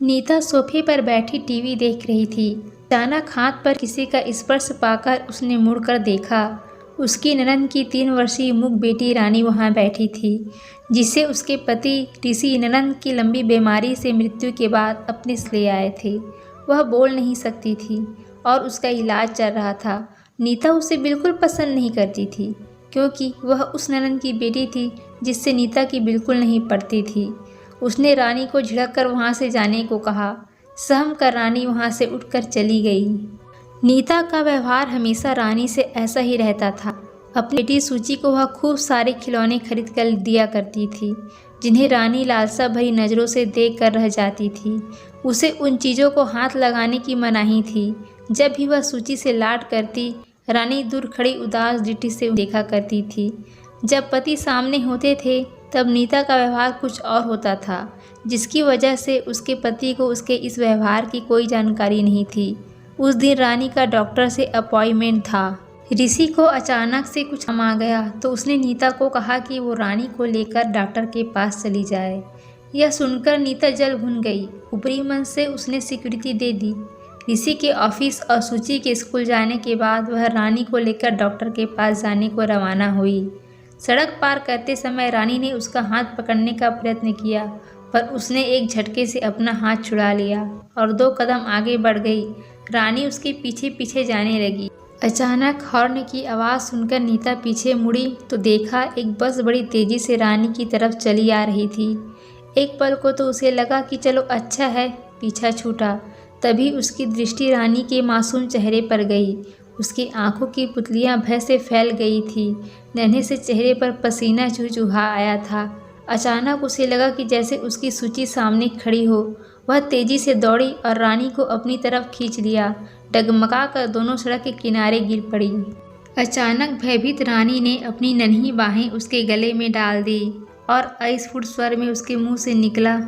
नीता सोफे पर बैठी टीवी देख रही थी। अचानक हाथ पर किसी का स्पर्श पाकर उसने मुड़कर देखा। उसकी ननद की 3 वर्षीय मूक बेटी रानी वहां बैठी थी, जिसे उसके पति ऋषि ननद की लंबी बीमारी से मृत्यु के बाद अपने से ले आए थे। वह बोल नहीं सकती थी और उसका इलाज चल रहा था। नीता उसे बिल्कुल पसंद नहीं करती थी, क्योंकि वह उस ननद की बेटी थी जिससे नीता की बिल्कुल नहीं पड़ती थी। उसने रानी को झिड़क कर वहाँ से जाने को कहा। सहम कर रानी वहाँ से उठकर चली गई। नीता का व्यवहार हमेशा रानी से ऐसा ही रहता था। अपनी बेटी सूची को वह खूब सारे खिलौने खरीद कर दिया करती थी, जिन्हें रानी लालसा भरी नज़रों से देख कर रह जाती थी। उसे उन चीज़ों को हाथ लगाने की मनाही थी। जब भी वह सूची से लाड करती, रानी दूर खड़ी उदास दृष्टि से देखा करती थी। जब पति सामने होते थे तब नीता का व्यवहार कुछ और होता था, जिसकी वजह से उसके पति को उसके इस व्यवहार की कोई जानकारी नहीं थी। उस दिन रानी का डॉक्टर से अपॉइंटमेंट था। ऋषि को अचानक से कुछ काम आ गया तो उसने नीता को कहा कि वो रानी को लेकर डॉक्टर के पास चली जाए। यह सुनकर नीता जल भुन गई। ऊपरी मन से उसने स्वीकृति दे दी। ऋषि के ऑफिस और सूची के स्कूल जाने के बाद वह रानी को लेकर डॉक्टर के पास जाने को रवाना हुई। सड़क पार करते समय रानी ने उसका हाथ पकड़ने का प्रयत्न किया, पर उसने एक झटके से अपना हाथ छुड़ा लिया और 2 कदम आगे बढ़ गई। रानी उसके पीछे पीछे जाने लगी। अचानक हॉर्न की आवाज़ सुनकर नीता पीछे मुड़ी तो देखा एक बस बड़ी तेज़ी से रानी की तरफ चली आ रही थी। एक पल को तो उसे लगा कि चलो अच्छा है, पीछा छूटा। तभी उसकी दृष्टि रानी के मासूम चेहरे पर गई। उसकी आंखों की पुतलियां भय से फैल गई थी। नन्हे से चेहरे पर पसीना चुहचुहा आया था। अचानक उसे लगा कि जैसे उसकी सूची सामने खड़ी हो। वह तेजी से दौड़ी और रानी को अपनी तरफ खींच लिया। डगमगा कर दोनों सड़क के किनारे गिर पड़ी। अचानक भयभीत रानी ने अपनी नन्ही बाहें उसके गले में डाल दी और अस्फुट स्वर में उसके मुंह से निकला,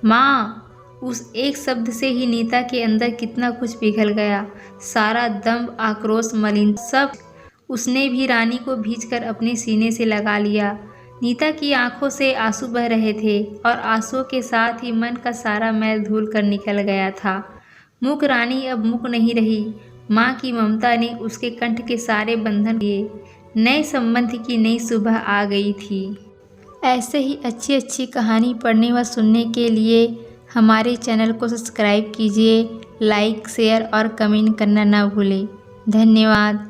माँ। उस एक शब्द से ही नीता के अंदर कितना कुछ पिघल गया। सारा दम्भ, आक्रोश, मलिन सब उसने भी रानी को भींचकर अपने सीने से लगा लिया। नीता की आंखों से आंसू बह रहे थे और आंसुओं के साथ ही मन का सारा मैल धुल कर निकल गया था। मूक रानी अब मूक नहीं रही। माँ की ममता ने उसके कंठ के सारे बंधन किए। नए संबंध की नई सुबह आ गई थी। ऐसे ही अच्छी अच्छी कहानी पढ़ने व सुनने के लिए हमारे चैनल को सब्सक्राइब कीजिए। लाइक, शेयर और कमेंट करना ना भूलें। धन्यवाद।